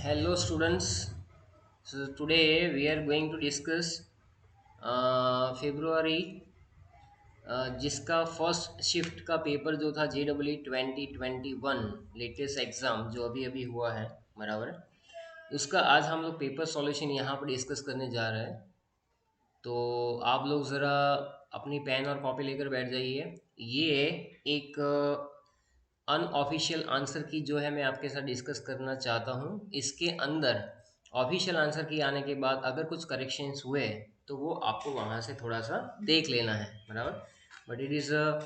Hello students. So today we are going to discuss February जिसका first shift का paper जो था JEE 2021 latest exam जो अभी अभी हुआ है बराबर है। उसका आज हम लोग पेपर सॉल्यूशन यहाँ पर डिस्कस करने जा रहे हैं। तो आप लोग ज़रा अपनी पेन और कॉपी लेकर बैठ जाइए। ये एक अनऑफिशियल आंसर की जो है मैं आपके साथ डिस्कस करना चाहता हूँ। इसके अंदर ऑफिशियल आंसर की आने के बाद अगर कुछ करेक्शंस हुए तो वो आपको वहाँ से थोड़ा सा देख लेना है बराबर। But it is a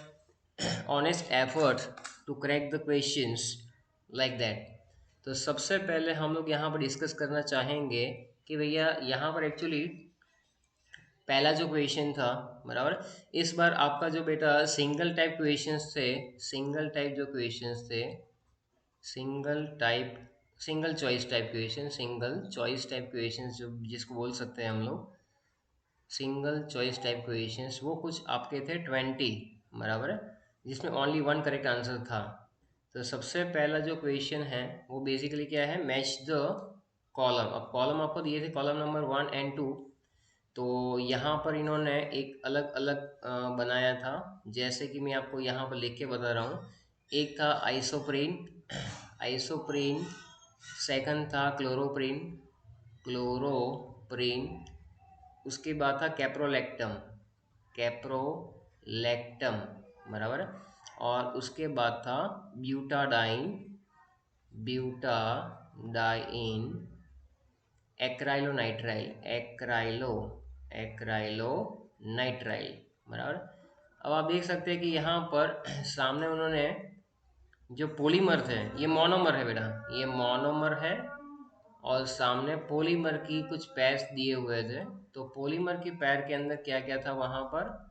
honest effort to crack the questions like that. तो सबसे पहले हम लोग यहाँ पर डिस्कस करना चाहेंगे कि भैया यहाँ पर एक्चुअली पहला जो क्वेश्चन था बराबर। इस बार आपका जो बेटा सिंगल टाइप क्वेश्चंस थे, सिंगल टाइप जो क्वेश्चंस थे, single type single choice type question, single choice type questions जो जिसको बोल सकते हैं हम लोग सिंगल चॉइस टाइप क्वेश्चंस, वो कुछ आपके थे 20 बराबर है, जिसमें ओनली वन करेक्ट आंसर था। तो सबसे पहला जो क्वेश्चन है वो बेसिकली क्या है, मैच द कॉलम। अब कॉलम आपको दिए थे कॉलम नंबर 1 और 2। तो यहाँ पर इन्होंने एक अलग अलग बनाया था, जैसे कि मैं आपको यहाँ पर लिख के बता रहा हूँ। एक था आइसोप्रीन, आइसोप्रीन। सेकंड था क्लोरोप्रीन, क्लोरोप्रीन। उसके बाद था कैप्रोलेक्टम, कैप्रोलेक्टम बराबर है। और उसके बाद था ब्यूटाडाइन, ब्यूटाडाइन, एक्राइलोनाइट्राइल, एक्राइलोनाइट्राइल बराबर। अब आप देख सकते हैं कि यहाँ पर सामने उन्होंने जो पॉलीमर थे, ये मोनोमर है बेटा, ये मोनोमर है। और सामने पॉलीमर की कुछ पैच दिए हुए थे। तो पॉलीमर की पैर के अंदर क्या क्या था वहाँ पर,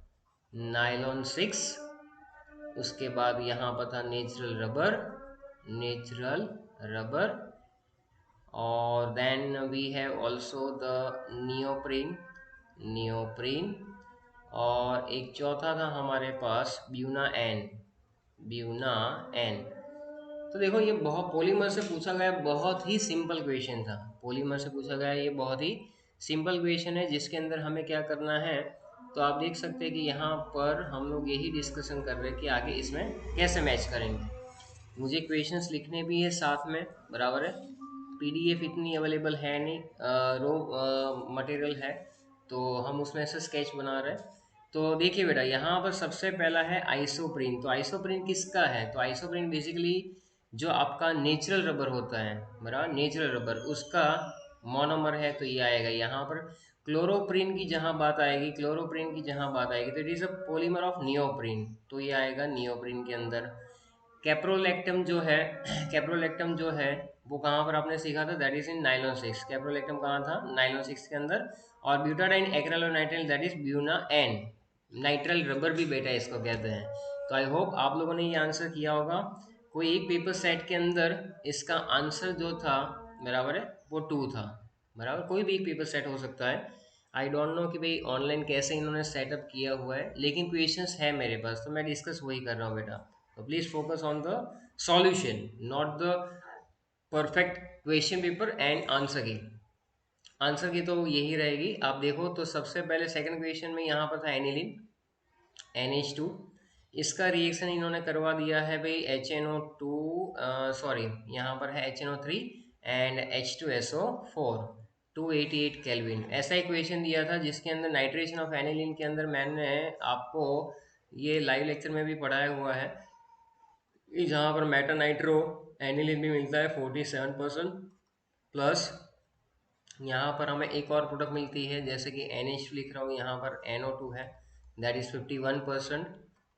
नायलॉन 6। उसके बाद यहाँ पर था नेचुरल रबर, नेचुरल रबर। और then we have also the neoprene, neoprene. और एक चौथा था हमारे पास ब्यूना एन, ब्यूना एन। तो देखो ये बहुत पॉलीमर से पूछा गया, बहुत ही सिंपल क्वेश्चन था। पॉलीमर से पूछा गया ये बहुत ही सिंपल क्वेश्चन है, जिसके अंदर हमें क्या करना है। तो आप देख सकते हैं कि यहाँ पर हम लोग यही डिस्कशन कर रहे हैं कि आगे इसमें कैसे मैच करेंगे। मुझे क्वेश्चंस लिखने भी है साथ में बराबर है। पीडीएफ इतनी अवेलेबल है नहीं, रो मटेरियल है, तो हम उसमें से स्केच बना रहे हैं। तो देखिए बेटा यहाँ पर सबसे पहला है आइसोप्रीन। तो आइसोप्रीन किसका है, तो आइसोप्रीन बेसिकली जो आपका नेचुरल रबर होता है बराबर, नेचुरल रबर उसका मोनोमर है। तो ये आएगा यहाँ पर। क्लोरोप्रीन की जहाँ बात आएगी, क्लोरोप्रीन की जहाँ बात आएगी तो it is a polymer of neoprene, तो ये आएगा नियोप्रीन के अंदर। कैप्रोलेक्टम जो है, कैप्रोलेक्टम जो है वो कहाँ पर आपने सीखा था, that is in nylon 6। Caprolactam कहाँ था, नाइलॉन 6 के अंदर। और butadiene acrylonitrile that is Buna N, nitrile rubber भी बेटा इसको कहते हैं। तो आई होप आप लोगों ने ये आंसर किया होगा। कोई एक पेपर सेट के अंदर इसका आंसर जो था बराबर है वो 2 था बराबर, कोई भी एक पेपर सेट हो सकता है। आई डोंट नो कि भाई ऑनलाइन कैसे इन्होंने सेटअप किया हुआ है, लेकिन क्वेश्चंस है मेरे पास तो मैं डिस्कस वही कर रहा हूँ बेटा। तो please focus on the solution, not the perfect question paper and answer की। आंसर की तो यही रहेगी। आप देखो तो सबसे पहले सेकंड क्वेश्चन में यहाँ पर था एनिलिन, NH2। इसका रिएक्शन इन्होंने करवा दिया है भाई HNO2, सॉरी यहाँ पर है HNO3 एंड H2SO4, 288 केल्विन। ऐसा एक क्वेश्चन दिया था जिसके अंदर नाइट्रेशन ऑफ एनिलिन के अंदर मैंने आपको ये लाइव लेक्चर में भी पढ़ाया हुआ है, जहाँ पर मेटा नाइट्रो एनिलिन भी मिलता है 47% प्लस। यहाँ पर हमें एक और प्रोडक्ट मिलती है, जैसे कि NH2 लिख रहा हूँ, यहाँ पर NO2 है दैट इज 51%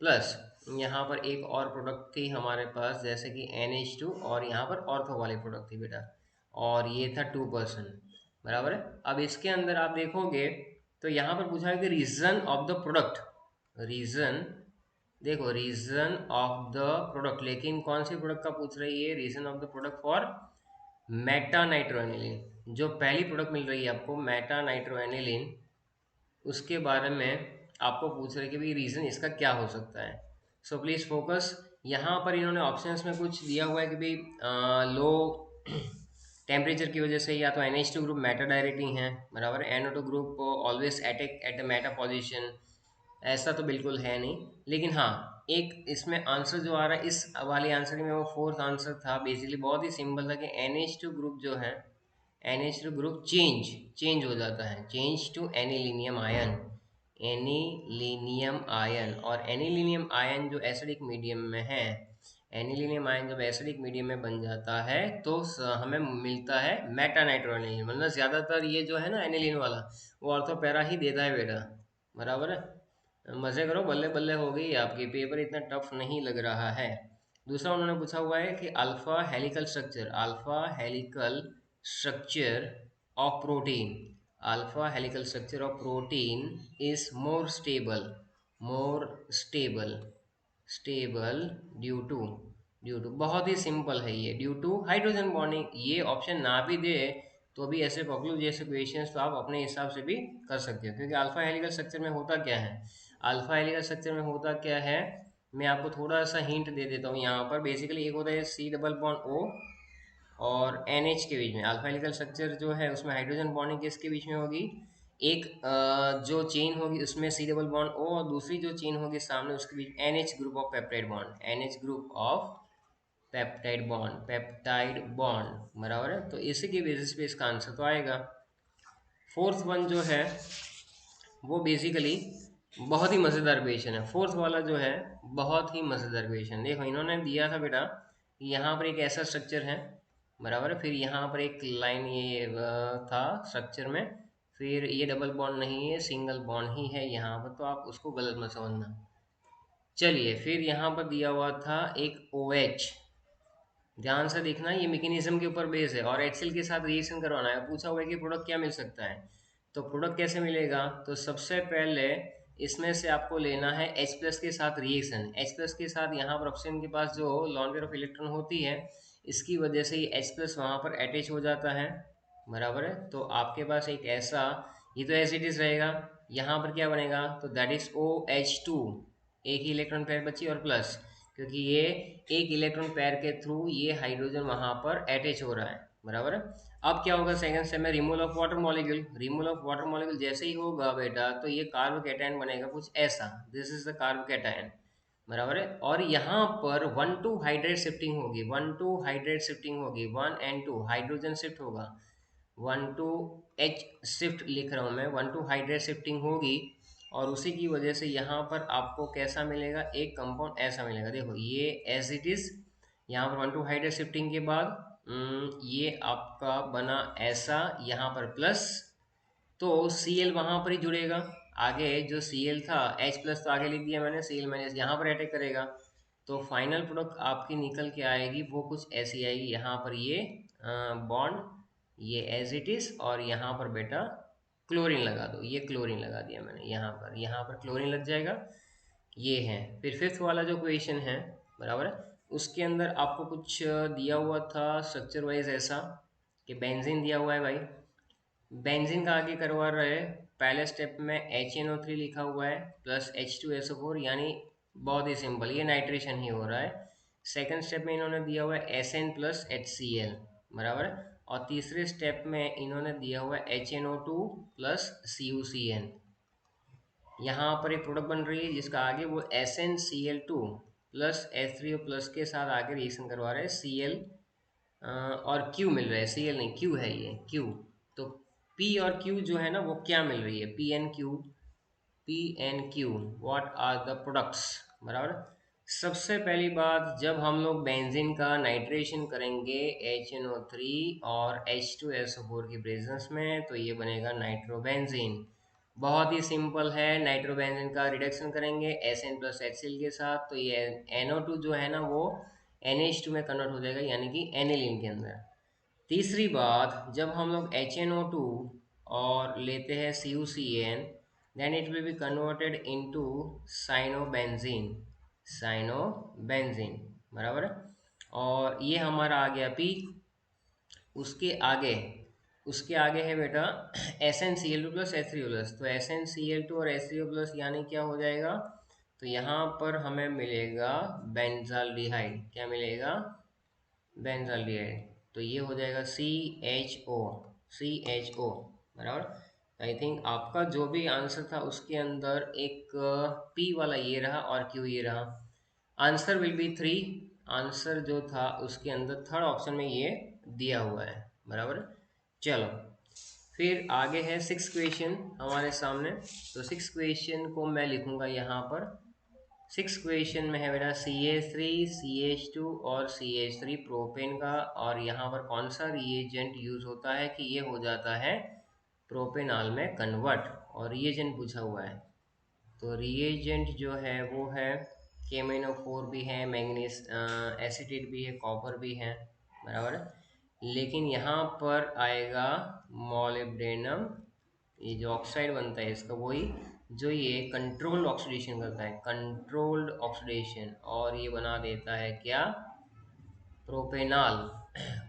प्लस। यहाँ पर एक और प्रोडक्ट थी हमारे पास जैसे कि NH2, और यहाँ पर ऑर्थो वाली प्रोडक्ट थी बेटा, और ये था 2% बराबर है। अब इसके अंदर आप देखोगे तो यहाँ पर पूछा है कि reason of the product, reason, देखो रीजन ऑफ द प्रोडक्ट, लेकिन कौन सी प्रोडक्ट का पूछ रही है, reason of the product for meta nitroaniline. जो पहली प्रोडक्ट मिल रही है आपको मेटा नाइट्रोएनिलीन, उसके बारे में आपको पूछ रहे कि भाई रीज़न इसका क्या हो सकता है। So please focus. यहाँ पर इन्होंने ऑप्शंस में कुछ दिया हुआ है कि भाई लो टेम्परेचर की वजह से या तो NH2 ग्रुप मेटा डायरेक्टिंग है, बराबर है। NO2 group always attack at the Meta position, ऐसा तो बिल्कुल है नहीं। लेकिन हाँ, एक इसमें आंसर जो आ रहा है इस वाले आंसर में, वो फोर्थ आंसर था। बेसिकली बहुत ही सिंपल था कि NH2 ग्रुप जो है, NH2 ग्रुप चेंज हो जाता है, change to anilinium ion, anilinium ion. और एनिलीनियम आयन जो एसिडिक मीडियम में है, एनिलीनियम आयन जब एसिडिक मीडियम में बन जाता है तो हमें मिलता है मेटा नाइट्रोनिल। मतलब ज्यादातर ये जो है ना एनिलीन वाला, वो ऑर्थो पैरा ही देता है बेटा, बराबर है। मजे करो, बल्ले बल्ले हो गई आपकी, पेपर इतना टफ नहीं लग रहा है। दूसरा उन्होंने पूछा हुआ है कि alpha helical structure, alpha helical structure of protein, alpha helical structure of protein is more stable stable due to बहुत ही सिंपल है ये, ड्यू टू हाइड्रोजन बॉन्डिंग। ये ऑप्शन ना भी दे तो भी ऐसे पकड़ो जैसे क्वेश्चंस तो आप अपने हिसाब से भी कर सकते हो, क्योंकि अल्फा हेलिकल स्ट्रक्चर में होता क्या है, अल्फा हेलिकल स्ट्रक्चर में होता क्या है, मैं आपको थोड़ा सा हिंट दे देता हूँ यहाँ पर। बेसिकली एक होता है C डबल बॉन्ड O और NH के बीच में। अल्फा हेलिकल स्ट्रक्चर जो है उसमें हाइड्रोजन बॉन्डिंग किसके बीच में होगी, एक जो चेन होगी उसमें C डबल बॉन्ड O, और दूसरी जो चेन होगी सामने उसके बीच NH group of peptide bond, NH group of peptide bond, बराबर है। तो इसी के बेसिस पे इसका आंसर तो आएगा। फोर्थ वन जो है वो बेसिकली बहुत ही मज़ेदार क्वेश्चन है। फोर्थ वाला जो है बहुत ही मज़ेदार क्वेश्चन। देखो इन्होंने दिया था बेटा, यहाँ पर एक ऐसा स्ट्रक्चर है, बराबर है। फिर यहाँ पर एक लाइन ये था स्ट्रक्चर में, फिर ये डबल बॉन्ड नहीं है, सिंगल बॉन्ड ही है यहाँ पर, तो आप उसको गलत मत समझना। चलिए, फिर यहाँ पर दिया हुआ था एक OH, ध्यान से देखना, ये मैकेनिज्म के ऊपर बेस है और HCl के साथ रिएक्शन करवाना है। पूछा हुआ है कि प्रोडक्ट क्या मिल सकता है, तो प्रोडक्ट कैसे मिलेगा, तो सबसे पहले इसमें से आपको लेना है H प्लस के साथ रिएक्शन। H प्लस के साथ यहाँ पर ऑक्सीजन के पास जो लॉन पेयर ऑफ इलेक्ट्रॉन होती है, इसकी वजह से ये H प्लस वहाँ पर अटैच हो जाता है, बराबर है। तो आपके पास एक ऐसा, ये तो एज इट इज रहेगा, यहाँ पर क्या बनेगा, तो दैट इज OH2, एक ही इलेक्ट्रॉन पेयर बची और प्लस, क्योंकि ये एक इलेक्ट्रॉन पेयर के थ्रू ये हाइड्रोजन वहां पर अटैच हो रहा है, बराबर है। अब क्या होगा सेकंड स्टेप में, removal of water molecule, removal of water molecule जैसे ही होगा बेटा तो ये कार्बोकेटायन बनेगा कुछ ऐसा, दिस इज द कार्बोकेटायन, बराबर है। और यहाँ पर 1 2 हाइड्रेट शिफ्टिंग होगी, 1 2 हाइड्रेट शिफ्टिंग होगी, 1 and 2 हाइड्रोजन शिफ्ट होगा, 1 2 H शिफ्ट लिख रहा हूँ मैं, 1 2 हाइड्रेट शिफ्टिंग होगी। और उसी की वजह से यहाँ पर आपको कैसा मिलेगा, एक कंपाउंड ऐसा मिलेगा। देखो ये एज इट इज, यहाँ पर 1 2 हाइड्रेट शिफ्टिंग के बाद ये आपका बना ऐसा, यहाँ पर प्लस, तो Cl वहां पर ही जुड़ेगा। आगे जो Cl था, H प्लस तो आगे लिख दिया मैंने, Cl माइनस यहाँ पर अटैक करेगा, तो फाइनल प्रोडक्ट आपकी निकल के आएगी वो कुछ ऐसी आएगी। यहाँ पर ये बॉन्ड, ये एज इट इज, और यहाँ पर बेटा क्लोरीन लगा दो, ये क्लोरीन लगा दिया मैंने, यहाँ पर क्लोरीन लग जाएगा। ये है। फिर फिफ्थ वाला जो क्वेश्चन है, बराबर है, उसके अंदर आपको कुछ दिया हुआ था स्ट्रक्चर वाइज ऐसा कि बेंजीन दिया हुआ है भाई, बेंजीन का आगे करवा रहे हैं। पहले स्टेप में HNO3 लिखा हुआ है प्लस H2SO4, यानी बहुत ही सिंपल, ये नाइट्रेशन ही हो रहा है। सेकंड स्टेप में इन्होंने दिया हुआ है SN प्लस HCl, बराबर है। और तीसरे स्टेप में इन्होंने दिया हुआ है HNO2 प्लस CuCN। यहाँ पर एक प्रोडक्ट बन रही है जिसका आगे वो SnCl2 प्लस H3O प्लस के साथ आगे रिएक्शन करवा रहे हैं, Cl और Q मिल रहा है, Cl नहीं Q है ये, Q। तो P और Q जो है ना वो क्या मिल रही है, P and Q, what are the products, बराबर। सबसे पहली बात, जब हम लोग बेंजीन का नाइट्रेशन करेंगे HNO3 और H2SO4 की प्रेजेंस में, तो ये बनेगा नाइट्रोबेंजीन। बहुत ही सिंपल है, नाइट्रोबेंजीन का रिडक्शन करेंगे SN प्लस HCl के साथ, तो ये NO2 जो है ना वो NH2 में कन्वर्ट हो जाएगा, यानी कि एनिलीन के अंदर। तीसरी बात, जब हम लोग HNO2 और लेते हैं CuCN, then it will be converted into cyanobenzene, बराबर है। और ये हमारा आ गया P। उसके आगे उसके आगे है बेटा SnCl2 प्लस H3O प्लस, तो SnCl2 और H3O प्लस यानी क्या हो जाएगा, तो यहाँ पर हमें मिलेगा बेंजाल्डिहाइड, क्या मिलेगा, बेंजाल्डिहाइड। तो ये हो जाएगा CHO, CHO, बराबर। आई थिंक आपका जो भी आंसर था उसके अंदर एक P वाला ये रहा और Q ये रहा। Answer will B 3। आंसर जो था उसके अंदर थर्ड ऑप्शन में ये दिया हुआ है, बराबर। चलो फिर आगे है 6 क्वेश्चन हमारे सामने। तो 6 क्वेश्चन को मैं लिखूंगा यहाँ पर। 6 क्वेश्चन में है बेटा CH3, CH2 और CH3 प्रोपेन का, और यहाँ पर कौन सा रिएजेंट यूज होता है कि ये हो जाता है प्रोपेनॉल में कन्वर्ट, और रिएजेंट पूछा हुआ है। तो रिएजेंट जो है वो है KMnO4 भी है, मैंगनीज एसीटेट भी है, कॉपर भी है, बराबर है। लेकिन यहाँ पर आएगा मॉलिब्डेनम, ये जो ऑक्साइड बनता है इसका, वही जो ये कंट्रोल्ड ऑक्सीडेशन करता है, कंट्रोल्ड ऑक्सीडेशन, और ये बना देता है क्या, प्रोपेनॉल।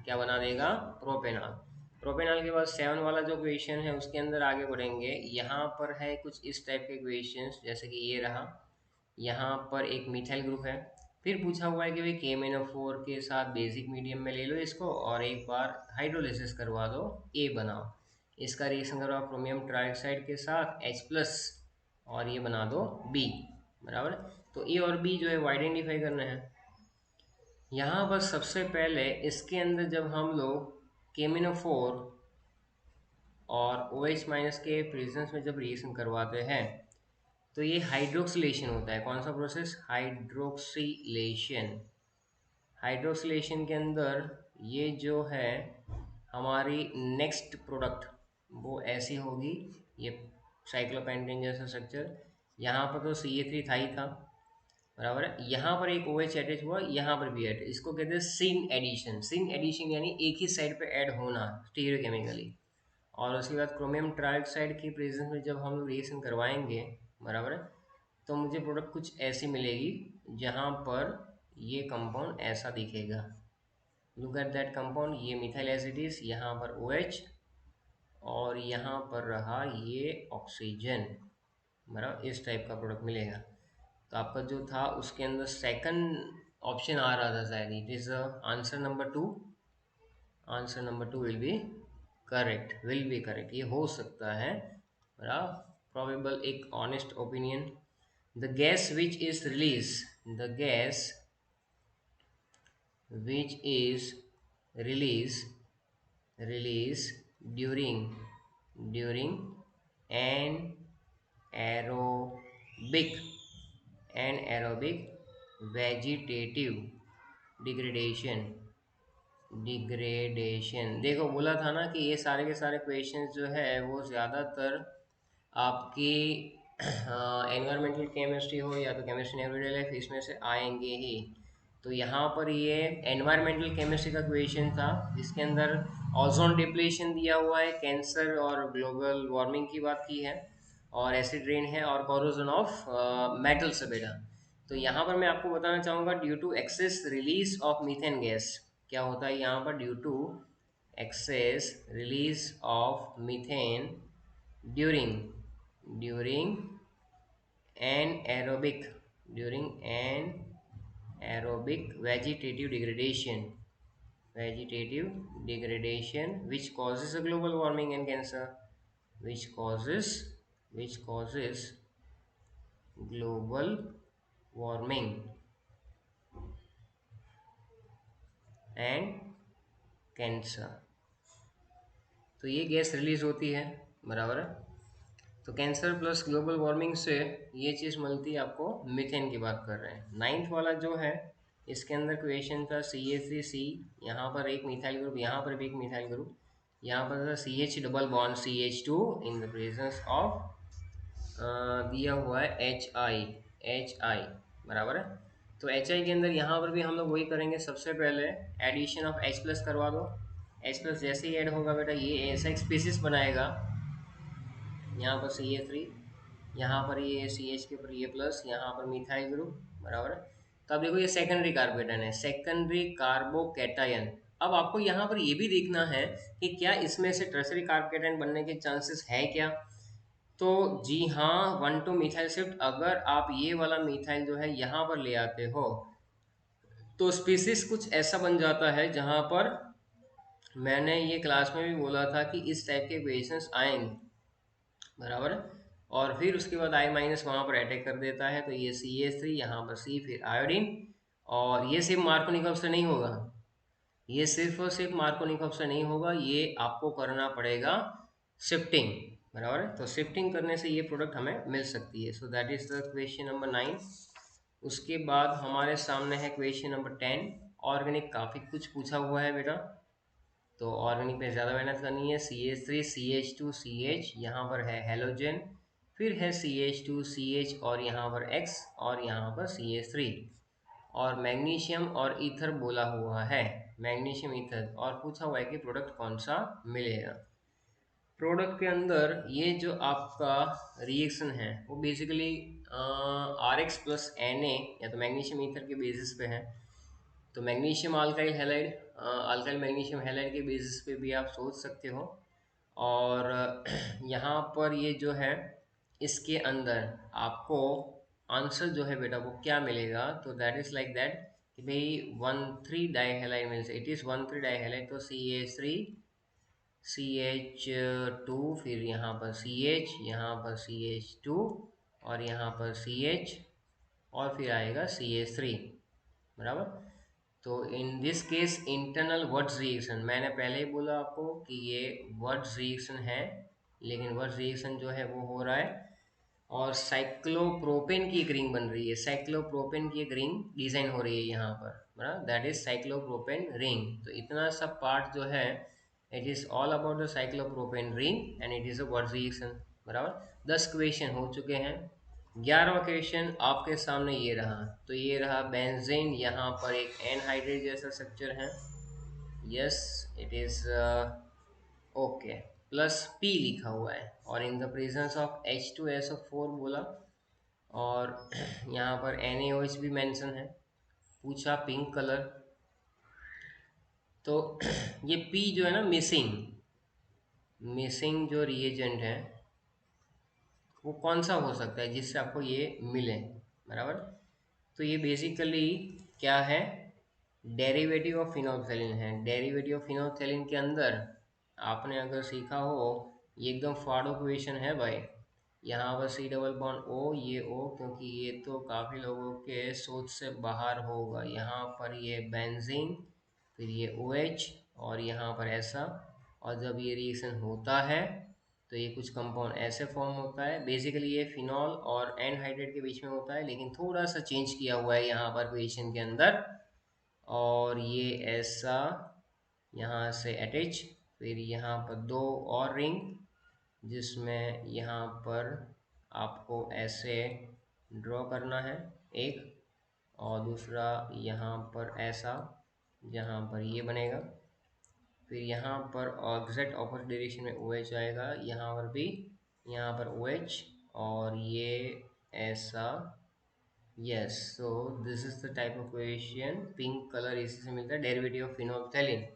क्या बना देगा, प्रोपेनॉल। प्रोपेनॉल के बाद 7 वाला जो क्वेश्चन है उसके अंदर आगे बढ़ेंगे। यहाँ पर है कुछ इस टाइप के क्वेश्चंस, जैसे कि ये रहा, यहाँ पर एक मिथाइल ग्रुप है, फिर पूछा हुआ है कि भाई KMnO4 के साथ बेसिक मीडियम में ले लो इसको और एक बार हाइड्रोलिसिस करवा दो, A बनाओ। इसका रिएक्शन करवाओ क्रोमियम ट्राइऑक्साइड के साथ H+, और ये बना दो B, बराबर। तो A और B जो है वो आइडेंटिफाई करना है। यहाँ पर सबसे पहले इसके अंदर जब हम लोग KMnO4 और OH- के प्रेजेंस में जब रिएक्शन करवाते हैं तो ये हाइड्रोक्सिलेशन होता है। कौन सा प्रोसेस, हाइड्रोक्सिलेशन। हाइड्रोक्सिलेशन के अंदर ये जो है हमारी नेक्स्ट प्रोडक्ट वो ऐसी होगी, ये साइक्लोपेंटेन जैसा स्ट्रक्चर। यहाँ पर तो CH3 था ही था, बराबर है। यहाँ पर एक OH अटैच हुआ, यहाँ पर भी ऐड, इसको कहते हैं सिन एडिशन। सिन एडिशन यानी एक ही साइड पे ऐड होना स्टीरियोकेमिकली। और उसके बाद क्रोमियम ट्राइऑक्साइड की प्रेजेंस में जब हम लोग रिएक्शन करवाएंगे, बराबर है, तो मुझे प्रोडक्ट कुछ ऐसी मिलेगी जहाँ पर ये कंपाउंड ऐसा दिखेगा। लुक एट दैट कंपाउंड, ये मिथाइल एसिडिस, यहाँ पर OH, और यहाँ पर रहा ये ऑक्सीजन, बराबर। इस टाइप का प्रोडक्ट मिलेगा। तो आपका जो था उसके अंदर सेकंड ऑप्शन आ रहा था शायद, it is answer number 2। Answer number 2 will be correct, ये हो सकता है, बराबर। प्रोबेबल एक honest opinion. The gas which is release, the gas which is release release during an aerobic vegetative degradation। देखो बोला था ना कि ये सारे के सारे क्वेश्चंस जो है वो ज़्यादातर आपकी एनवायरमेंटल केमिस्ट्री हो या तो केमिस्ट्री इन एवरीडे लाइफ, इसमें से आएंगे ही। तो यहाँ पर ये एनवायरमेंटल केमिस्ट्री का क्वेश्चन था जिसके अंदर ओजोन डिप्लीशन दिया हुआ है, कैंसर और ग्लोबल वार्मिंग की बात की है, और एसिड रेन है, और कोरोजन ऑफ मेटल से बेटा। तो यहाँ पर मैं आपको बताना चाहूँगा due to excess release of methane gas, क्या होता है यहाँ पर, due to excess release of methane during during anaerobic vegetative degradation which causes a global warming and cancer, which causes global warming and cancer. तो ये gas release होती है, बराबर है। तो कैंसर प्लस ग्लोबल वार्मिंग से ये चीज़ मिलती है आपको, मीथेन की बात कर रहे हैं। 9th वाला जो है इसके अंदर क्वेश्चन था CH3C, यहाँ पर एक मिथाइल ग्रुप, यहाँ पर भी एक मिथाइल ग्रुप, यहाँ पर था CH double bond CH2 in the presence of दिया हुआ है HI, बराबर है। तो HI के अंदर यहाँ पर भी हम लोग वही करेंगे, सबसे पहले एडिशन ऑफ H+ करवा दो। H+ जैसे ही ऐड होगा बेटा ये ऐसा एक स्पीसीज बनाएगा, यहाँ पर CH3, यहाँ पर ये CH के ऊपर ये प्लस, यहाँ पर मिथाइल ग्रुप, बराबर है। तो अब देखो ये सेकेंडरी कार्बोकेटायन है, सेकेंडरी कार्बोकेटायन। अब आपको यहाँ पर ये भी देखना है कि क्या इसमें से टर्सरी कार्बोकेटायन बनने के चांसेस है क्या। तो जी हाँ, 1,2 मिथाइल शिफ्ट, अगर आप ये वाला मिथाइल जो है यहाँ पर ले आते हो तो स्पीसीज कुछ ऐसा बन जाता है जहाँ पर मैंने ये क्लास में भी बोला था कि इस टाइप के इक्वेशंस आएंगे, बराबर है। और फिर उसके बाद आई माइनस वहाँ पर अटैक कर देता है, तो ये CH3 यहाँ पर C फिर आयोडीन। और ये सिर्फ मार्कोनिकॉफ से नहीं होगा, ये सिर्फ और सिर्फ मार्कोनिकॉफ से नहीं होगा, ये आपको करना पड़ेगा शिफ्टिंग, बराबर है। तो शिफ्टिंग करने से ये प्रोडक्ट हमें मिल सकती है। So that is the question number 9। उसके बाद हमारे सामने है क्वेश्चन नंबर 10। ऑर्गेनिक काफ़ी कुछ पूछा हुआ है बेटा, तो ऑर्गेनिक पे ज़्यादा मेहनत करनी है। CH3 CH2 CH, यहाँ पर है हेलोजन, फिर है CH2 CH और यहाँ पर X और यहाँ पर CH3, और मैग्नीशियम और ईथर बोला हुआ है, मैग्नीशियम ईथर, और पूछा हुआ है कि प्रोडक्ट कौन सा मिलेगा। प्रोडक्ट के अंदर ये जो आपका रिएक्शन है वो बेसिकली RX प्लस Na या तो मैग्नीशियम ईथर के बेसिस पे है। तो magnesium alkyl halide, alkyl magnesium halide के बेसिस पे भी आप सोच सकते हो। और यहाँ पर ये जो है इसके अंदर आपको आंसर जो है बेटा वो क्या मिलेगा, तो दैट इज लाइक दैट कि भाई 1,3 डाइहैलाइड मीन्स इट इज़ 1,3 डाइहैलाइड, तो CH3 CH2, फिर यहाँ पर CH, यहाँ पर CH2 और यहाँ पर CH, और फिर आएगा CH3, बराबर। तो in this case internal words reaction, मैंने पहले ही बोला आपको कि ये वर्ड्स रिएक्शन है, लेकिन वर्ड्स रिएक्शन जो है वो हो रहा है और साइक्लोप्रोपेन की एक रिंग बन रही है, साइक्लोप्रोपेन की एक रिंग डिजाइन हो रही है यहाँ पर, बराबर, दैट इज साइक्लोप्रोपेन रिंग। तो इतना सब पार्ट जो है it is all about the cyclopropane ring and it is a words reaction, बराबर। 10 क्वेश्चन हो चुके हैं। 11वां क्वेश्चन आपके सामने ये रहा, तो ये रहा बेंजीन, यहाँ पर एक एनहाइड्रेट जैसा स्ट्रक्चर है, yes it is okay, plus P लिखा हुआ है, और in the presence of H2SO4 बोला, और यहाँ पर NaOH भी मेंशन है, पूछा पिंक कलर। तो ये P जो है ना, मिसिंग मिसिंग जो रिएजेंट है वो कौन सा हो सकता है जिससे आपको ये मिले, बराबर। तो ये बेसिकली क्या है, डेरिवेटिव ऑफ फिनोल्फथालीन है। डेरिवेटिव ऑफ फिनोल्फथालीन के अंदर आपने अगर सीखा हो, ये एकदम फाड़ो क्वेश्चन है भाई। यहाँ पर C डबल बॉन्ड O, ये O क्योंकि ये तो काफ़ी लोगों के सोच से बाहर होगा। यहाँ पर ये बेंजीन, फिर ये OH और यहाँ पर ऐसा, और जब ये रिएक्शन होता है तो ये कुछ कंपाउंड ऐसे फॉर्म होता है। बेसिकली ये फिनॉल और एनहाइड्रेट के बीच में होता है, लेकिन थोड़ा सा चेंज किया हुआ है यहाँ पर क्वेश्चन के अंदर। और ये ऐसा यहाँ से अटैच, फिर यहाँ पर दो और रिंग, जिसमें यहाँ पर आपको ऐसे ड्रॉ करना है एक, और दूसरा यहाँ पर ऐसा, जहाँ पर ये बनेगा। फिर यहाँ पर एग्जैक्ट ऑपोजिट डायरेक्शन में OH आएगा, यहाँ पर भी, यहाँ पर OH, और ये ऐसा, yes. So this is the type of question, pink colour इसी से मिलता है, derivative of phenolphthalein,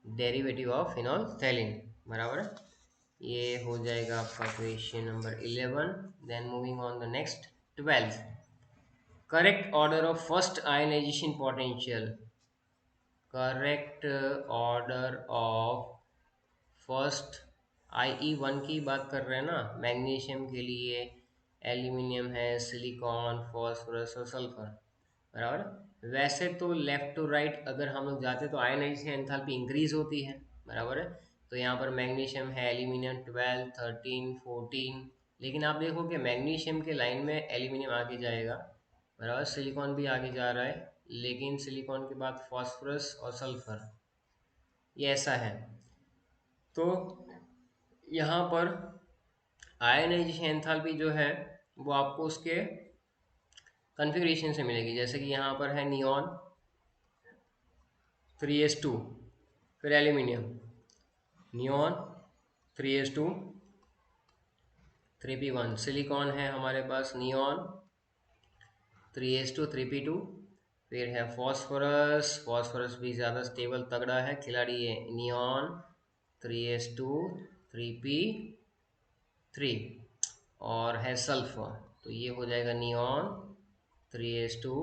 derivative of phenolphthalein, बराबर है। ये हो जाएगा आपका question number 11। Then moving on the next 12, correct order of first ionisation potential, correct order of first, IE1 की बात कर रहे हैं ना, मैग्नीशियम के लिए एल्यूमिनियम है, सिलिकॉन, फॉस्फोरस और सल्फर, बराबर। वैसे तो लेफ्ट टू राइट अगर हम लोग जाते तो आयनाइजेशन एंथैल्पी इंक्रीज होती है, बराबर है। तो यहाँ पर मैग्नीशियम है, एल्यूमिनियम 12, 13, 14, लेकिन आप देखोगे मैग्नीशियम के लाइन में एल्यूमिनियम आगे जाएगा, बराबर। सिलिकॉन भी आगे जा रहा है, लेकिन सिलिकॉन के बाद फॉस्फोरस और सल्फर, ये ऐसा है। तो यहाँ पर आयनाइजेशन एंथैल्पी जो है वो आपको उसके कन्फिग्रेशन से मिलेगी, जैसे कि यहाँ पर है नियॉन 3s2, फिर aluminium, neon 3s2 3p1, silicon है हमारे पास नियॉन 3s2 3p2, फिर है फॉस्फोरस, फॉस्फोरस भी ज़्यादा स्टेबल तगड़ा है खिलाड़ी है, नियॉन 3s2 3p3, और है सल्फर, तो ये हो जाएगा नियॉन 3s2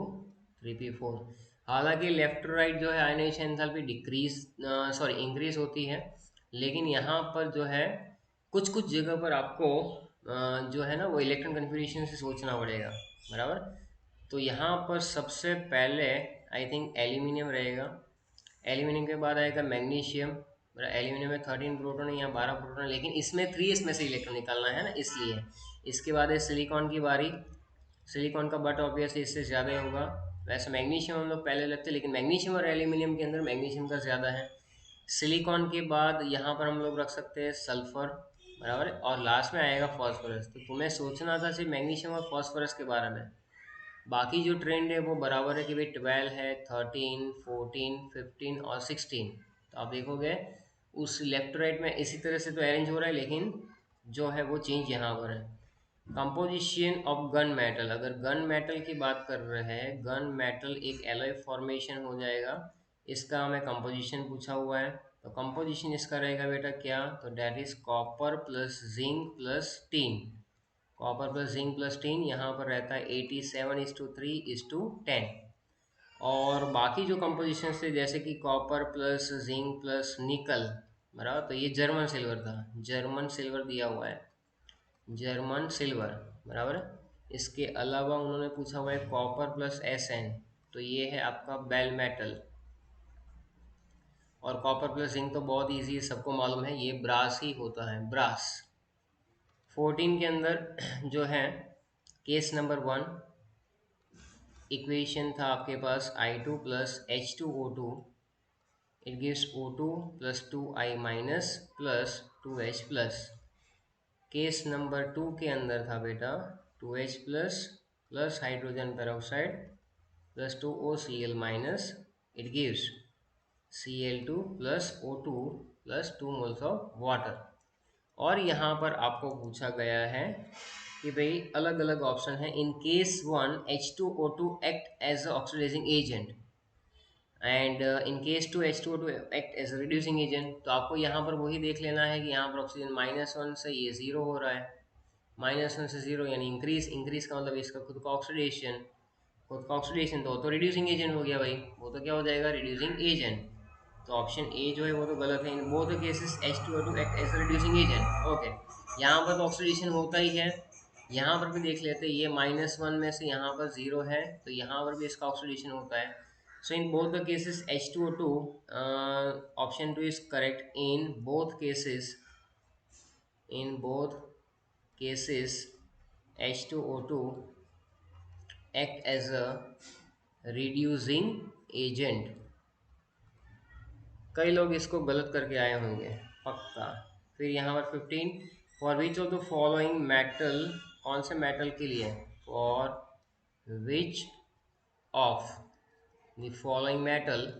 3p4। हालांकि लेफ्ट टू राइट जो है ionisation enthalpy decrease sorry increase होती है, लेकिन यहाँ पर जो है कुछ कुछ जगह पर आपको जो है ना वो इलेक्ट्रॉन कन्फिग्रेशन से सोचना पड़ेगा, बराबर। तो यहाँ पर सबसे पहले आई थिंक एल्यूमिनियम रहेगा, एल्यूमिनियम के बाद आएगा मैग्नीशियम। एल्यूमिनियम में 13 प्रोटॉन या 12 प्रोटॉन, लेकिन इसमें 3 इसमें से इलेक्ट्रॉन निकालना है ना, इसलिए। इसके बाद है सिलिकॉन की बारी। सिलिकॉन का बट ऑब्वियसली इससे ज़्यादा ही होगा। वैसे मैग्नीशियम हम लोग पहले लगते हैं, लेकिन मैग्नीशियम और एल्यूमिनियम के अंदर मैग्नीशियम का ज़्यादा है। सिलिकॉन के बाद यहाँ पर हम लोग रख सकते हैं सल्फर, बराबर। और लास्ट में आएगा फॉस्फोरस। तो तुम्हें सोचना था सिर्फ मैग्नीशियम और फॉस्फोरस के बारे में। बाकी जो ट्रेंड है वो बराबर है कि भाई 12 है, 13, 14, 15 और 16। तो आप देखोगे उस लेफ्ट राइट में इसी तरह से तो अरेंज हो रहा है, लेकिन जो है वो चेंज यहाँ पर है। कंपोजिशन ऑफ गन मेटल, अगर गन मेटल की बात कर रहे हैं, गन मेटल एक एलॉय फॉर्मेशन हो जाएगा। इसका हमें कंपोजिशन पूछा हुआ है, तो कंपोजिशन इसका रहेगा बेटा क्या, तो that is copper plus zinc plus tin. Copper plus zinc plus tin यहाँ पर रहता है 87:3:10। और बाकी जो कंपोजिशन थे जैसे कि कॉपर प्लस जिंक प्लस निकल, बराबर। तो ये जर्मन सिल्वर था, जर्मन सिल्वर दिया हुआ है, जर्मन सिल्वर, बराबर। इसके अलावा उन्होंने पूछा हुआ है कॉपर प्लस एस एन, तो ये है आपका बेल मेटल। और कॉपर प्लस जिंक तो बहुत इजी है, सबको मालूम है, ये ब्रास ही होता है, ब्रास। 14 के अंदर जो है केस नंबर 1, इक्वेशन था आपके पास I2 plus H2O2, it gives O2 plus 2I minus plus 2H plus. Case number 2 के अंदर था बेटा 2H plus plus hydrogen peroxide plus 2OCl minus, it gives Cl2 plus O2 plus 2 moles of water. और यहाँ पर आपको पूछा गया है कि भाई अलग अलग ऑप्शन है। In case 1 H2O2 act as a oxidising agent and in case 2 H2O2 act as a reducing agent. तो आपको यहाँ पर वही देख लेना है कि यहाँ पर ऑक्सीजन -1 से ये 0 हो रहा है, -1 से 0 यानी इंक्रीज, इंक्रीज का मतलब इसका खुद का ऑक्सीडेशन, खुद का ऑक्सीडेशन तो रिड्यूसिंग एजेंट हो गया भाई, वो तो क्या हो जाएगा, रिड्यूसिंग एजेंट। तो ऑप्शन ए जो है वो तो गलत है। In both cases H2O2 act as reducing agent. Okay, यहाँ पर तो ऑक्सीडेशन होता ही है, यहाँ पर भी देख लेते हैं, ये -1 में से यहाँ पर 0 है, तो यहाँ पर भी इसका ऑक्सीडेशन होता है। So in both the cases H2O2, option 2 is correct in both cases, in both cases H2O2 act as a reducing agent। कई लोग इसको गलत करके आए होंगे पक्का। फिर यहाँ पर 15, for which of the following metal, कौन से मेटल के लिए, for which of the following metal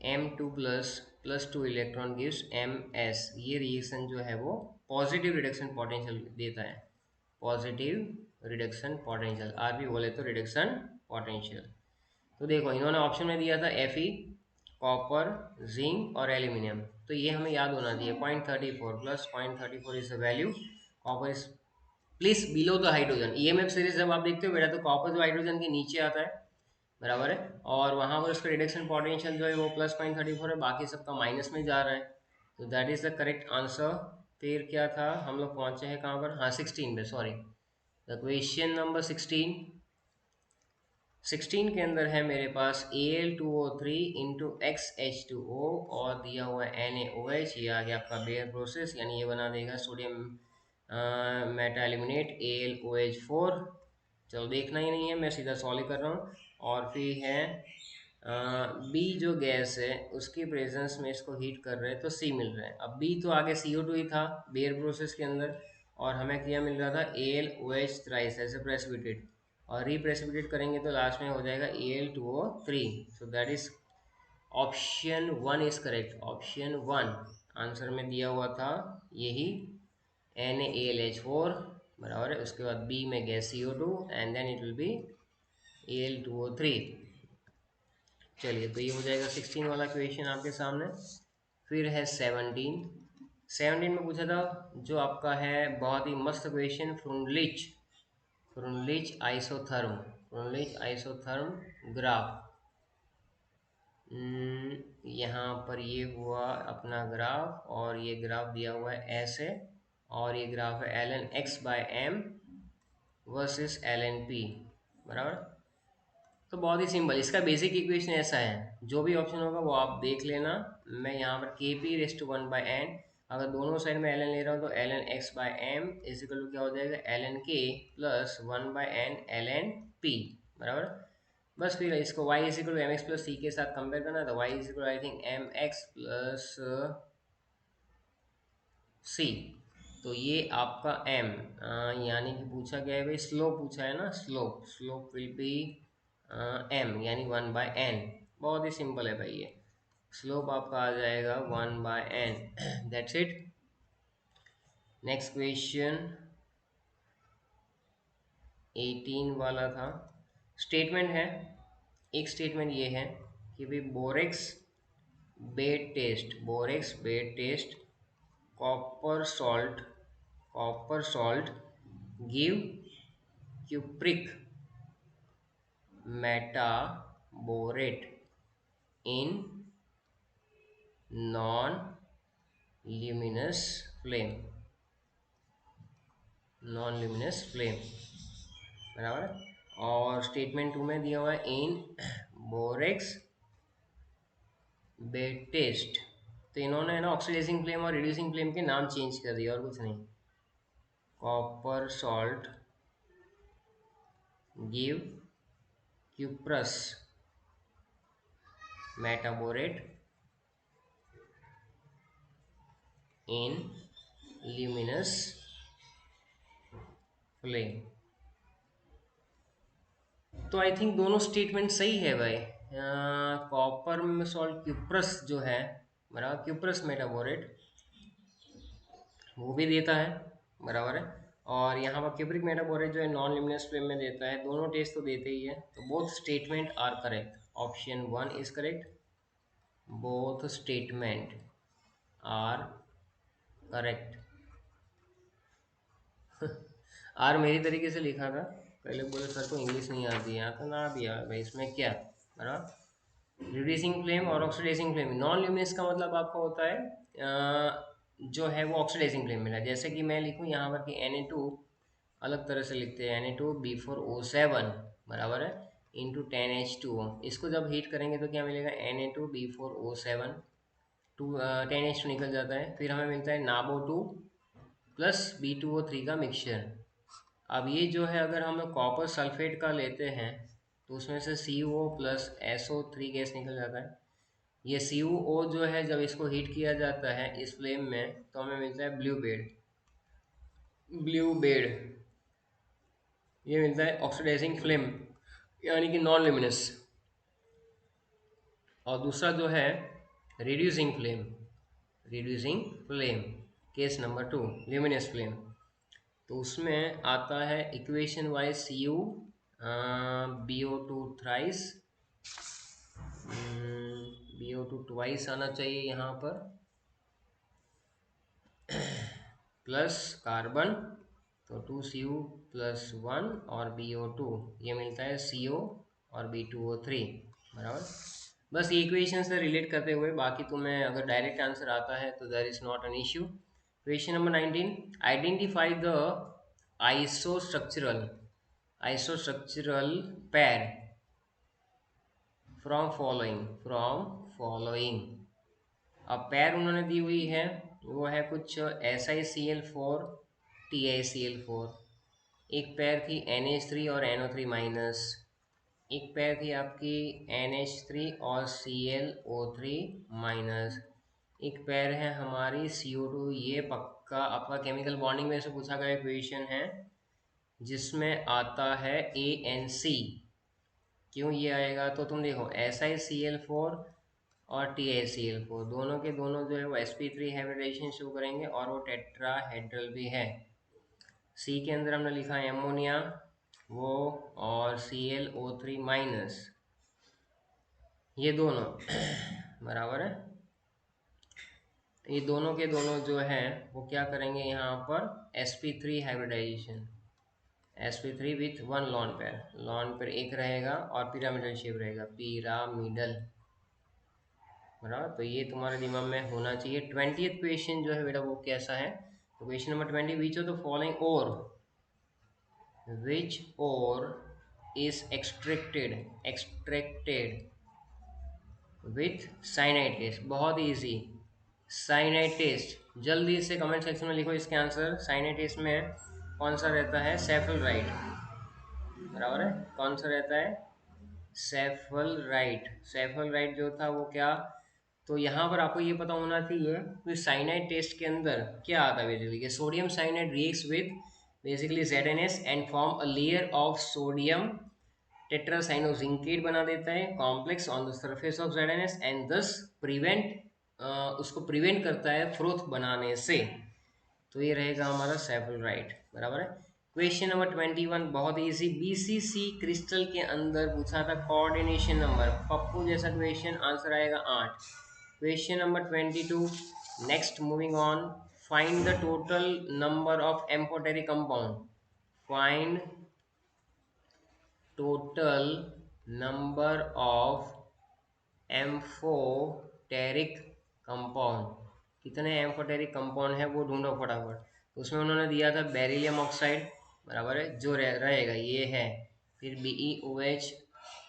M2 plus plus 2 electron gives MS। ये रिएक्शन जो है वो पॉजिटिव रिडक्शन पोटेंशियल देता है, पॉजिटिव रिडक्शन पोटेंशियल, आरबी बोले तो रिडक्शन पोटेंशियल। तो देखो इन्होंने ऑप्शन में दिया था Fe, कॉपर, जिंक और एल्यूमिनियम, तो ये हमें याद होना चाहिए। 0.34 plus 0.34 is the value, copper is please below the hydrogen. EMF series जब आप देखते हो बेटा, तो कॉपर जो हाइड्रोजन के नीचे आता है, बराबर है, और वहाँ पर उसका रिडक्शन पोटेंशियल जो है वो +0.34 है, बाकी सबका माइनस में जा रहा है। तो that is the correct answer. फिर क्या था, हम लोग पहुंचे हैं कहाँ पर, हाँ 16 पे, सॉरी। द क्वेश्चन नंबर 16 के अंदर है मेरे पास Al2O3 इंटू XH2O और दिया हुआ है NaOH। ये आ गया आपका बेयर प्रोसेस, यानी ये बना देगा सोडियम मेटा एल्यूमिनेट AlOH4। चलो देखना ही नहीं है, मैं सीधा सॉल्व कर रहा हूँ। और फिर है बी जो गैस है उसकी प्रेजेंस में इसको हीट कर रहे हैं तो सी मिल रहा है। अब बी तो आगे CO2 ही था बेयर प्रोसेस के अंदर, और हमें क्या मिल रहा था AlOH थ्राइस ऐसे प्रेसिपिटेट, और रिप्रेसिपिटेट करेंगे तो लास्ट में हो जाएगा Al2O3। So that is option 1 is correct, option 1 answer में दिया हुआ था यही NaAlH4, बराबर है। उसके बाद बी में gas CO2 and then it will be Al2O3। चलिए, तो ये हो जाएगा 16 वाला क्वेश्चन आपके सामने। फिर है 17 में पूछा था जो आपका है बहुत ही मस्त क्वेश्चन, फ्रुंडलिच फ्रुनलिच आइसोथर्म ग्राफ। यहाँ पर ये हुआ अपना ग्राफ, और ये ग्राफ दिया हुआ है ऐसे, और ये ग्राफ है ln x by m versus ln p, बराबर। तो बहुत ही सिंपल, इसका बेसिक इक्वेशन ऐसा है, जो भी ऑप्शन होगा वो आप देख लेना। मैं यहाँ पर के पी रेस टू 1/n, अगर दोनों साइड में ln ले रहा हूँ तो ln x by m equal to क्या हो जाएगा, ln k plus 1/n ln p, बराबर। बस फिर इसको y equal to M X plus C के साथ कंपेयर करना, तो y equal I think M X plus C. तो ये आपका m, यानी कि पूछा गया है भाई स्लोप पूछा है ना, स्लोप विल बी m यानी 1/n। बहुत ही सिंपल है भाई, ये स्लोप आपका आ जाएगा 1/n। That's it. Next question 18 वाला था, स्टेटमेंट है। एक स्टेटमेंट ये है कि भाई borax bead test copper salt give cupric metaborate in non luminous flame, बराबर। और स्टेटमेंट 2 में दिया हुआ है इन बोरेक्स बेड टेस्ट। तो इन्होंने ना ऑक्सीडाइजिंग फ्लेम और रिड्यूसिंग फ्लेम के नाम चेंज कर दिया और कुछ नहीं। Copper salt give cuprous metaborate in luminous flame. तो आई थिंक दोनों स्टेटमेंट सही है भाई। कॉपर में सॉल्ट क्यूप्रस जो है, बराबर, क्यूप्रस मेटाबोरेट वो भी देता है, बराबर है। और यहाँ पर क्यूप्रिक मेटाबोरेट जो है नॉन ल्यूमिनस फ्लेम में देता है। दोनों टेस्ट तो देते ही है, तो both statement are correct. Option 1 is correct, both statement are correct. आर मेरी तरीके से लिखा था, पहले बोले सर को इंग्लिश नहीं आती, यहाँ तो ना दिया भाई, इसमें क्या, बराबर। रिड्यूसिंग फ्लेम और ऑक्सीडाइजिंग फ्लेम, नॉन ल्यूमिनस का मतलब आपका होता है जो है वो ऑक्सीडाइजिंग फ्लेम में है। जैसे कि मैं लिखूँ यहाँ पर कि Na2 अलग तरह से लिखते हैं, Na2B4O7, बराबर है, इंटू 10H2O। इसको जब हीट करेंगे तो क्या मिलेगा, Na2B4O7, 10H2 निकल जाता है, फिर हमें मिलता है NaBO2 प्लस B2O3 का मिक्सचर। अब ये जो है अगर हम लोग कॉपर सल्फेट का लेते हैं तो उसमें से CuO प्लस SO3 गैस निकल जाता है। ये CuO जो है जब इसको हीट किया जाता है इस फ्लेम में तो हमें मिलता है ब्लू बेड, ये मिलता है ऑक्सीडाइजिंग फ्लेम यानी कि नॉन ल्यूमिनस। और दूसरा जो है reducing flame case number 2 luminous flame, तो उसमें आता है equation wise BO2 thrice, BO2 twice आना चाहिए यहाँ पर, प्लस कार्बन, तो 2Cu प्लस 1 और BO2, ये मिलता है CO और B2O3, बराबर। बस ये इक्वेशन से रिलेट करते हुए, बाकी तुम्हें अगर डायरेक्ट आंसर आता है तो there is not an issue. Question number 19, identify the isostructural pair from following. अब पैर उन्होंने दी हुई है, वो है कुछ SiCl4 TiCl4, एक पैर थी NH3 और NO3 माइनस, एक पैर थी आपकी NH3 और ClO3 माइनस, एक पैर है हमारी CO2। ये पक्का आपका केमिकल बॉन्डिंग में से पूछा गया क्वेश्चन है, जिसमें आता है ANC। क्यों ये आएगा, तो तुम देखो SiCl4 और TiCl4 दोनों के दोनों जो है वो sp3 हाइब्रिडाइजेशन शो करेंगे और वो टेट्राहेड्रल भी है। C के अंदर हमने लिखा है एमोनिया वो, और ClO3 माइनस, ये दोनों बराबर है। ये दोनों के दोनों जो है वो क्या करेंगे यहाँ पर sp3 hybridisation, sp3 with one lone pair एक रहेगा और पिरामिडल शेप रहेगा, पिरामिडल, बराबर। तो ये तुम्हारे दिमाग में होना चाहिए। 20th क्वेश्चन जो है बेटा वो कैसा है, तो question number 20, which of the following ore, which ore is extracted with cyanide test, बहुत इजी। साइनाइड टेस्ट जल्दी से कमेंट सेक्शन में लिखो इसके आंसर। साइनाइड टेस्ट में कौन सा रहता है, सेफलराइड, बराबर है। कौन सा रहता है, सेफलराइड। सेफलराइड जो था वो क्या, तो यहाँ पर आपको ये पता होना चाहिए कि साइनाइड टेस्ट के अंदर क्या आता है बेसिकली, कि sodium cyanide reacts with basically ZnS and form a layer of sodium tetracyanozincate बना देता है complex on the surface of ZnS and thus prevent उसको प्रिवेंट करता है फ्रोथ बनाने से। तो ये रहेगा हमारा सेफलराइड, बराबर है। क्वेश्चन नंबर 21 बहुत इजी, BCC क्रिस्टल के अंदर पूछा था कोऑर्डिनेशन नंबर, पप्पू जैसा क्वेश्चन, आंसर आएगा 8। Question number 22, next moving on, find the total number of amphoteric compound, find total number of amphoteric compound, कितने एम्फोटेरिक कंपाउंड है वो ढूंढो फटाफट। तो उसमें उन्होंने दिया था बेरिलियम ऑक्साइड, बराबर है, जो रहेगा ये है, फिर BeOH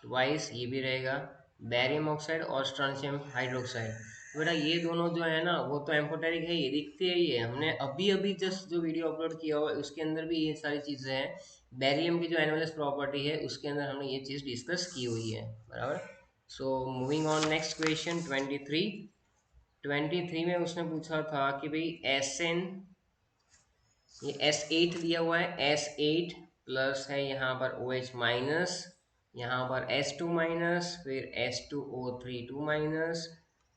ट्वाइस ये भी रहेगा, बेरियम ऑक्साइड और स्ट्रोंशियम हाइड्रोक्साइड। तो बेटा ये दोनों जो है ना वो तो एम्फोटेरिक है, ये दिखते ही है, हमने अभी अभी जस्ट जो वीडियो अपलोड किया हुआ है उसके अंदर भी ये सारी चीज़ें हैं। बेरियम की जो एनवलस प्रॉपर्टी है उसके अंदर हमने ये चीज़ डिस्कस की हुई है, बराबर। So moving on next question 23 में उसने पूछा था कि भाई SN, ये S8 दिया हुआ है, S8 प्लस है यहाँ पर OH माइनस, यहाँ पर S2 माइनस, फिर H2O3 2 माइनस,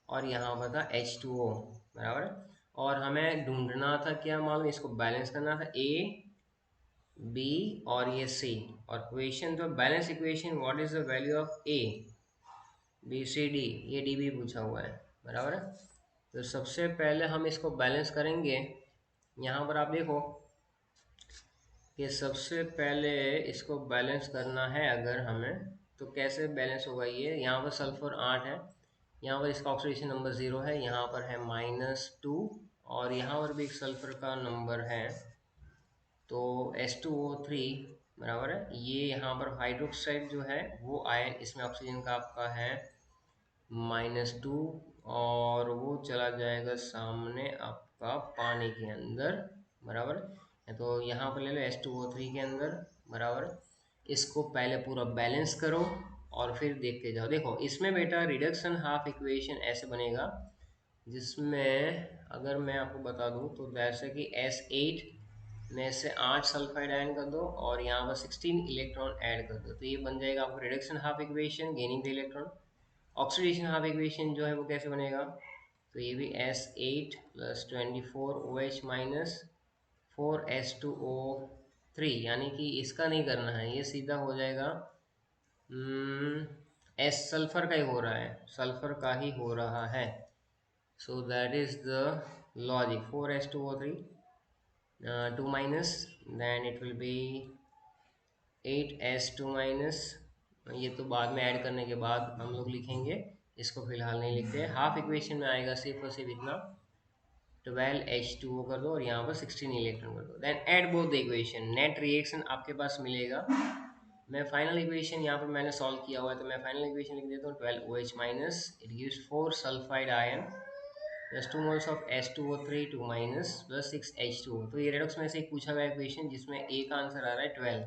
और यहाँ पर था H2O, बराबर। और हमें ढूंढना था क्या, मालूम, इसको बैलेंस करना था A B और ये C, और क्वेश्चन तो balance equation, what is the value of A BCD, ये DB पूछा हुआ है, बराबर है। तो सबसे पहले हम इसको बैलेंस करेंगे। यहाँ पर आप देखो कि सबसे पहले इसको बैलेंस करना है अगर हमें, तो कैसे बैलेंस होगा, ये यहाँ पर सल्फर 8 है, यहाँ पर इसका ऑक्सीडेशन नंबर 0 है, यहाँ पर है -2, और यहाँ पर भी एक सल्फर का नंबर है, तो H2O3, बराबर है। ये यहाँ पर हाइड्रोक्साइड जो है वो आयन, इसमें ऑक्सीजन का आपका है -2, और वो चला जाएगा सामने आपका पानी के अंदर, बराबर है। तो यहाँ पर ले लो H2O3 के अंदर, बराबर। इसको पहले पूरा बैलेंस करो और फिर देखते जाओ। देखो इसमें बेटा रिडक्शन हाफ इक्वेशन ऐसे बनेगा, जिसमें अगर मैं आपको बता दूं तो जैसे कि S8 में से 8 सल्फाइड आयन कर दो और यहाँ पर 16 इलेक्ट्रॉन ऐड कर दो, तो ये बन जाएगा आपको reduction half equation, gaining the electron. Oxidation half equation जो है वो कैसे बनेगा, तो ये भी S8 plus 24 OH minus 4H2O3, यानी कि इसका नहीं करना है, ये सीधा हो जाएगा एस सल्फर का ही हो रहा है, सल्फर का ही हो रहा है। So that is the logic, 4H2O3 2 minus, then it will be 8H2 minus, ये तो बाद में ऐड करने के बाद हम लोग लिखेंगे, इसको फिलहाल नहीं लिखते। हाफ इक्वेशन में आएगा सिर्फ और सिर्फ इतना, 12H2O कर दो और यहाँ पर 16 इलेक्ट्रॉन कर दो, then add both the equation, net reaction आपके पास मिलेगा। मैं फाइनल इक्वेशन यहाँ पर मैंने सॉल्व किया हुआ है, तो मैं फाइनल इक्वेशन लिख देता हूँ, 12OH minus, it gives 4 sulphide ion plus 2 moles of H2O3 2 minus plus 6H2O। तो ये रेडॉक्स में से एक पूछा गया इक्वेशन जिसमें A का आंसर आ रहा है 12,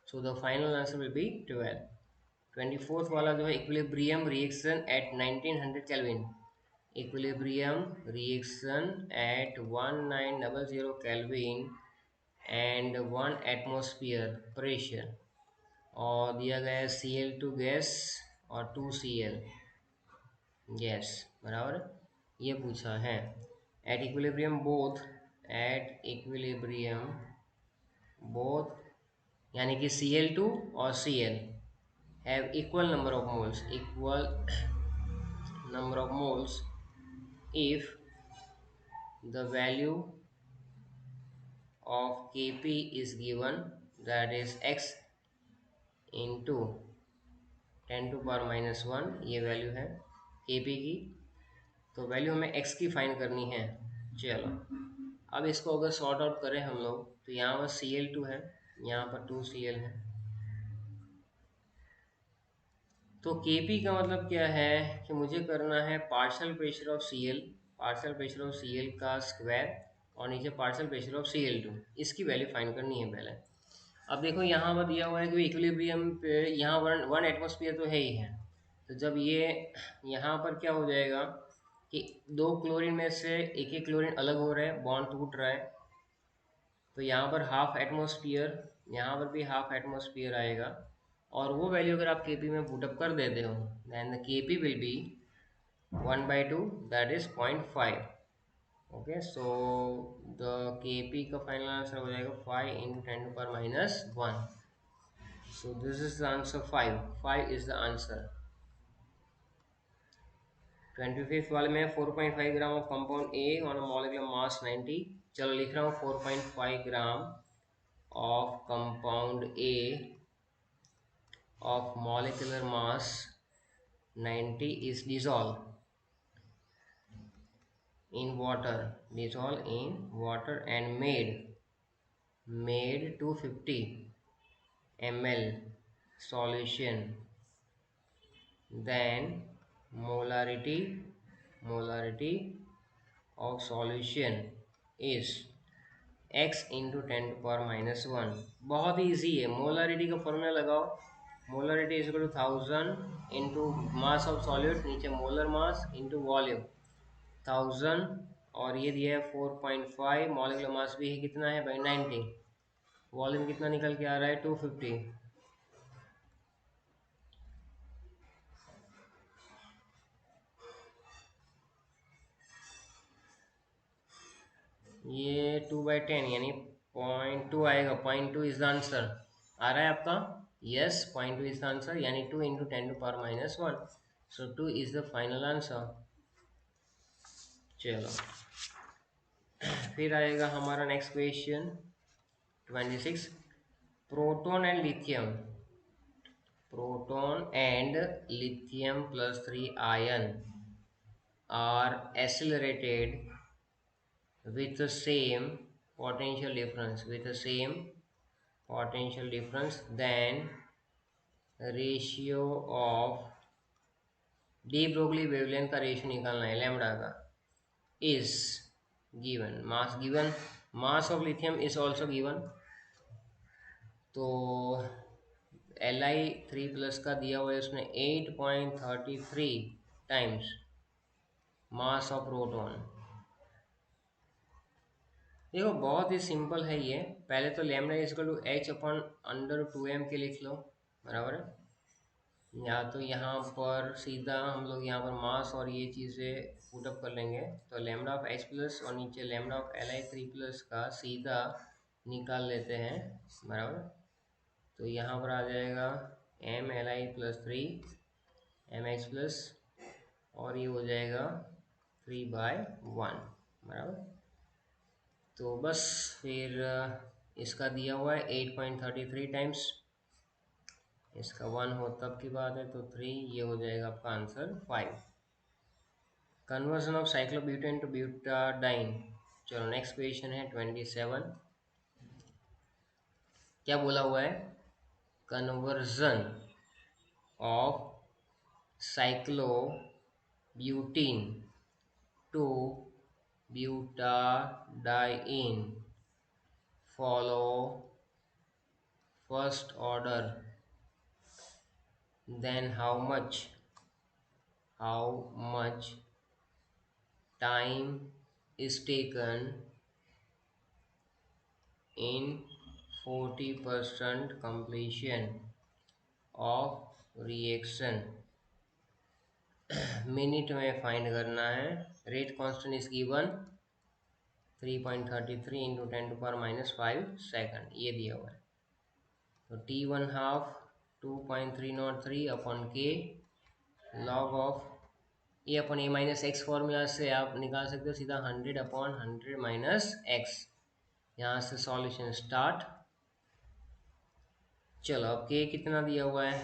so the final answer will B 12। 24th वाला जो है equilibrium reaction at 1900 kelvin, equilibrium reaction at 1900 kelvin and 1 atmosphere pressure, और दिया गया है Cl2 गैस और 2Cl गैस, बराबर, ये पूछा है। At equilibrium both, at equilibrium both, यानी कि Cl2 और Cl have equal number of moles, equal number of moles if the value of Kp is given, that is x into 10⁻⁻1, ये value है Kp की। तो वैल्यू हमें x की find करनी है। चलो अब इसको अगर सॉर्ट आउट करें हम लोग, तो यहाँ पर Cl2 है, यहाँ पर 2Cl है। तो Kp का मतलब क्या है कि मुझे करना है partial pressure of Cl, partial pressure of Cl का स्क्वायर, और नीचे पार्शियल प्रेशर ऑफ Cl2, इसकी वैल्यू फाइंड करनी है पहले। अब देखो यहाँ पर दिया हुआ है कि इक्विलिब्रियम पे यहाँ वन एटमोसफियर तो है ही है। तो जब ये यहाँ पर क्या हो जाएगा कि दो क्लोरीन में से एक एक क्लोरीन अलग हो रहा है, बॉन्ड टूट रहा है, तो यहाँ पर हाफ एटमोसफियर, यहाँ पर भी हाफ एटमोसफियर आएगा। और वो वैल्यू अगर आप Kp में पुटअप कर देते हो, then the Kp will be 1/2, that is 0.5। Okay, so the Kp का फाइनल आंसर हो जाएगा 5 into 10⁻⁻1। So this is the answer 5. 5 is the answer. 25th वाले में 4.5 gram of compound A on molecular mass 90। चलो लिख रहा हूँ 4.5 gram of compound A of molecular mass 90 is dissolved in water and made 250 ml solution. Then molarity of solution is x into 10⁻⁻1। बहुत ही easy है, molarity का formula लगाओ। Molarity is equal to 1000 into mass of solute, नीचे molar mass into volume 1000, और ये दिया है 4.5। मॉलिक्यूलर मास भी है, कितना है भाई 90। वॉल्यूम कितना निकल के आ रहा है 250। ये 2/10 यानी 0.2 आएगा। 0.2 इज द आंसर। आ रहा है आपका? यस, 0.2 इज द आंसर, यानी 2 into 10⁻⁻1। So 2 is the final answer. चलो फिर आएगा हमारा next question 26। Proton and lithium, +3 ion are accelerated with the same potential difference, then ratio of de Broglie wavelength का ratio निकालना है लैम्डा का, is given. Mass of lithium is also given. तो Li3+ का दिया हुआ है उसने 8.33 टाइम्स मास ऑफ प्रोटॉन। देखो बहुत ही सिंपल है ये। पहले तो lambda is equal to h/√2m के लिख लो, बराबर है। या तो यहाँ पर सीधा हम लोग यहाँ पर मास और ये चीज़ें पुटअप कर लेंगे, तो लैम्डा ऑफ H+ और नीचे लैम्डा ऑफ Li3+ का सीधा निकाल लेते हैं, बराबर। तो यहाँ पर आ जाएगा mLi+3 mx+, और ये हो जाएगा 3/1, बराबर। तो बस फिर इसका दिया हुआ है 8.33 टाइम्स, इसका 1 हो तब की बात है, तो 3, ये हो जाएगा आपका answer 5। Conversion of cyclobutane to butadiene. चलो नेक्स्ट क्वेश्चन है 27। क्या बोला हुआ है? Conversion of cyclobutane to butadiene follow first order, then how much time is taken in 40% completion of reaction। Minute में फाइंड करना है। Rate constant is given 3.33 into 10⁻⁻5 second, ये दिया हुआ है। तो T1/2 2.303/K log of A upon A-x formula से आप निकाल सकते हो सीधा 100/100 - x। यहाँ से सॉल्यूशन स्टार्ट, चलो अब के कितना दिया हुआ है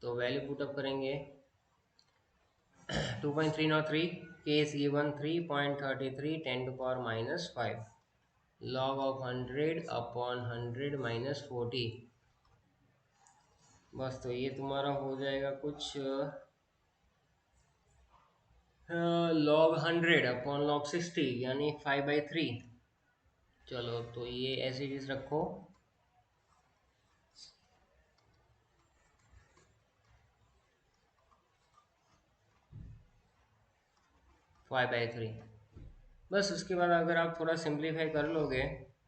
तो वैल्यू पुटअप करेंगे 2.303 k is given 3.33 10 to power minus 5 log of 100 upon 100 minus 40। बस तो ये तुम्हारा हो जाएगा कुछ log 100 अपॉन log 60 यानी 5/3। चलो तो ये ऐसे चीज रखो 5/3। बस उसके बाद अगर आप थोड़ा सिंप्लीफाई कर लोगे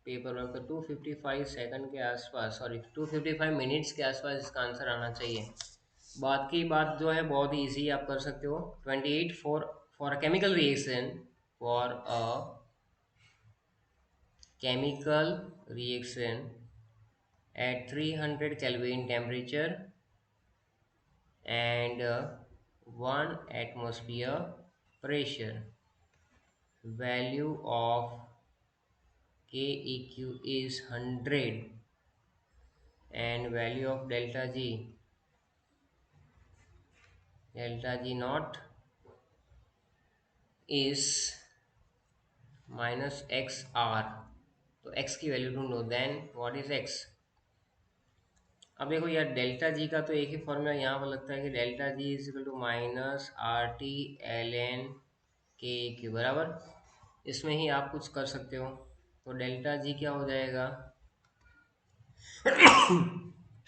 पेपर वर्क तो 255 सेकंड के आसपास, सॉरी 255 मिनट्स के आसपास इसका आंसर आना चाहिए। बात की बात जो है बहुत ही ईजी आप कर सकते हो। 28 for a chemical reaction, for a chemical reaction at 300 Kelvin temperature and 1 atmosphere pressure, value of KEQ is 100 and value of delta G naught is minus XR। तो x की वैल्यू ढूंढो, देन व्हाट इज x। अब देखो यार delta G का तो एक ही formula यहाँ पर लगता है कि delta G is equal to minus R T L N K Q बराबर। इसमें ही आप कुछ कर सकते हो। तो डेल्टा जी क्या हो जाएगा,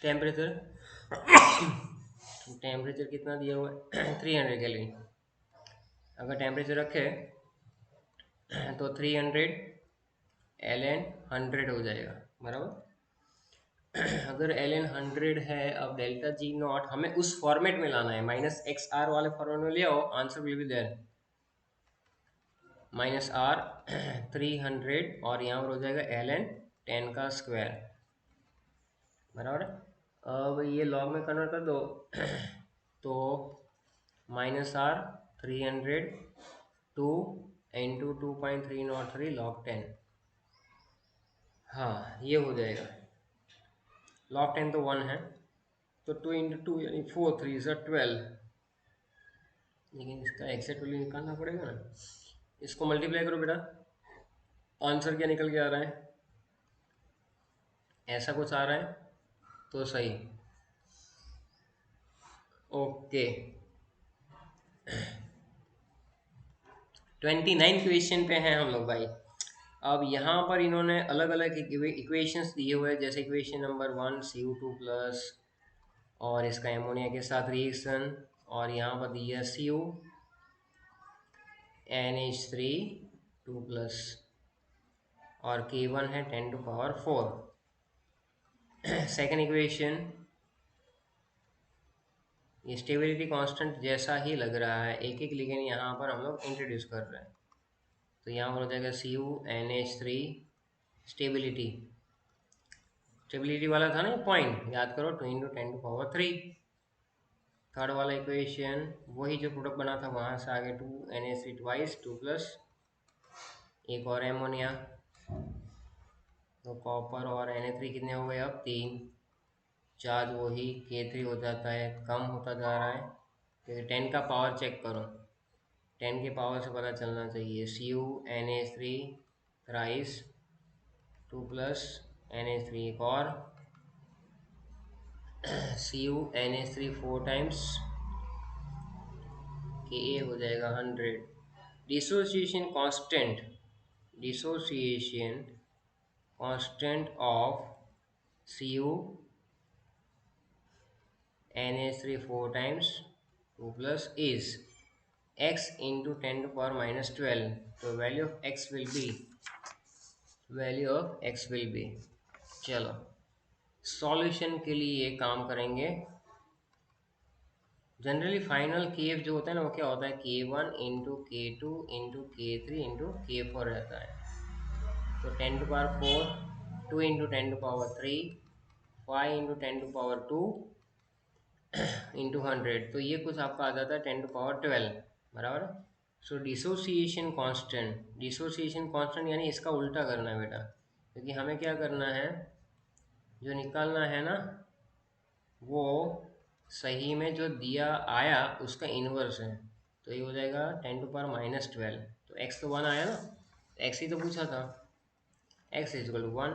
टेम्परेचर टेम्परेचर कितना दिया हुआ है 300 केल्विन। अगर टेम्परेचर रखे तो 300 एल एन 100 हो जाएगा बराबर। अगर एल एन 100 है, अब डेल्टा जी नॉट हमें उस फॉर्मेट में लाना है, माइनस एक्स आर वाले फॉर्मेट में ले आओ, answer will be there minus R 300 और यहाँ पर हो जाएगा एल एन 10 का स्क्वायर बराबर। अब ये लॉग में कन्वर्ट कर दो तो माइनस आर 300 2 इंटू 2.303 लॉग 10। हाँ ये हो जाएगा, लॉग 10 तो 1 है तो 2 इंटू 2 यानी 4 3 सर 12। लेकिन इसका एक्सेक्ट वैल्यू निकालना पड़ेगा ना, इसको मल्टीप्लाई करो बेटा, आंसर क्या निकल के आ रहा है, ऐसा कुछ आ रहा है तो सही। ओके 29 क्वेश्चन पे हैं हम लोग भाई। अब यहाँ पर इन्होंने अलग अलग इक्वेशंस दिए हुए हैं, जैसे इक्वेशन नंबर 1 CO2 प्लस और इसका एमोनिया के साथ रिएक्शन, और यहाँ पर दिया CO NH3 2 प्लस और K1 है 10 टू पावर 4। सेकेंड इक्वेशन ये स्टेबिलिटी कांस्टेंट जैसा ही लग रहा है, एक एक लेकिन यहाँ पर हम लोग इंट्रोड्यूस कर रहे हैं। तो यहाँ पर हो जाएगा CuNH3 स्टेबिलिटी, स्टेबिलिटी वाला था ना पॉइंट, याद करो 2 इंटू 10 टू पावर 3। थर्ड वाला इक्वेशन वही जो प्रोडक्ट बना था वहाँ से आगे 2NH3 ट्वाइस 2 प्लस एक और एमोनिया, तो कॉपर और Na3 कितने हो गए अब 3, चार्ज वही K3 हो जाता है, कम होता जा रहा है क्योंकि 10 का पावर चेक करो, 10 के पावर से पता चलना चाहिए। CuNH3 थ्राइस 2 प्लस NH3 एक और CuNH3 4 टाइम्स Ka हो जाएगा 100। Dissociation constant, dissociation constant of CuNH3 4 times 2 plus is x into 10 to power minus 12। तो value of x will be, चलो सॉल्यूशन के लिए ये काम करेंगे। जनरली फाइनल केफ जो होता है ना वो क्या होता है K1 into K2 into K3 into K4 रहता है। तो 10 to power 4 2 into 10 to power 3 5 into 10 to power 2 into 100, तो ये कुछ आपका आ जाता है 10 टू पावर 12 बराबर। सो डिसोसिएशन कांस्टेंट यानी इसका उल्टा करना है बेटा, क्योंकि हमें क्या करना है, जो निकालना है ना वो सही में जो दिया आया उसका इन्वर्स है, तो ये हो जाएगा 10⁻−12। तो x तो 1 आया ना, x ही तो पूछा था, x is equal to 1।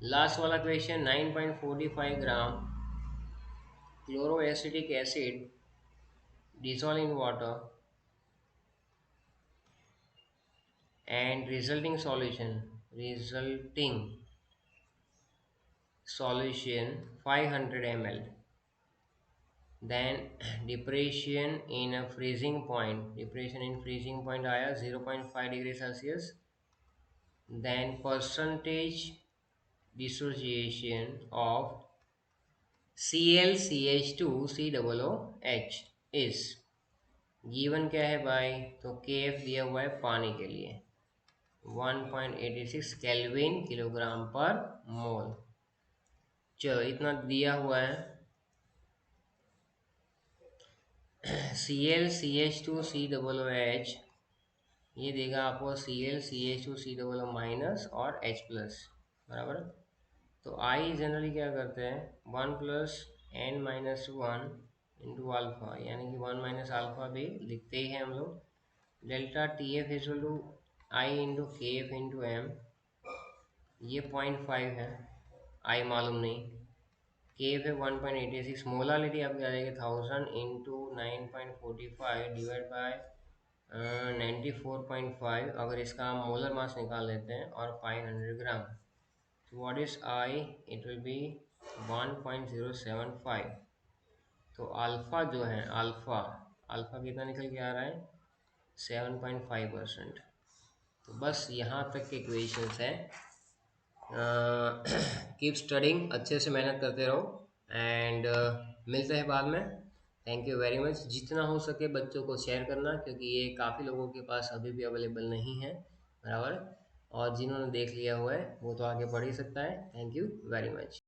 Last वाला question, 9.45 gram chloroacetic acid dissolved in water and resulting solution 500 ml, then depression in freezing point आया 0.5 degree Celsius, then percentage dissociation of ClCH2COOH is given क्या है भाई, तो KF दिया हुआ है पानी के लिए 1.86 केल्विन किलोग्राम पर मोल। चलो इतना दिया हुआ है। ClCH2COOH ये देगा आपको ClCH2COO माइनस और H प्लस, बराबर। तो आई जनरली क्या करते हैं, 1+n-1 इंटू अल्फा, यानी कि 1 माइनस अल्फा भी लिखते ही हैं हम लोग। Delta TF equal to I into KF into M, ये 0.5 है, आई मालूम नहीं, KF है 1.86, मोलालिटी आपकी आ जाएगी 1000 इंटू 9.45 डिवाइड बाय 94.5। अगर इसका हम मोलर मास निकाल लेते हैं और 500 ग्राम, तो what is I, it will B 1.075। तो अल्फा जो है, अल्फा अल्फा कितना निकल के आ रहा है, 7.5%। तो बस यहाँ तक के इक्वेशंस हैं। कीप स्टडिंग, अच्छे से मेहनत करते रहो, एंड मिलते हैं बाद में। Thank you very much. जितना हो सके बच्चों को शेयर करना, क्योंकि ये काफ़ी लोगों के पास अभी भी अवेलेबल नहीं है, बराबर। और जिन्होंने देख लिया हुआ है वो तो आगे बढ़ ही सकता है। Thank you very much.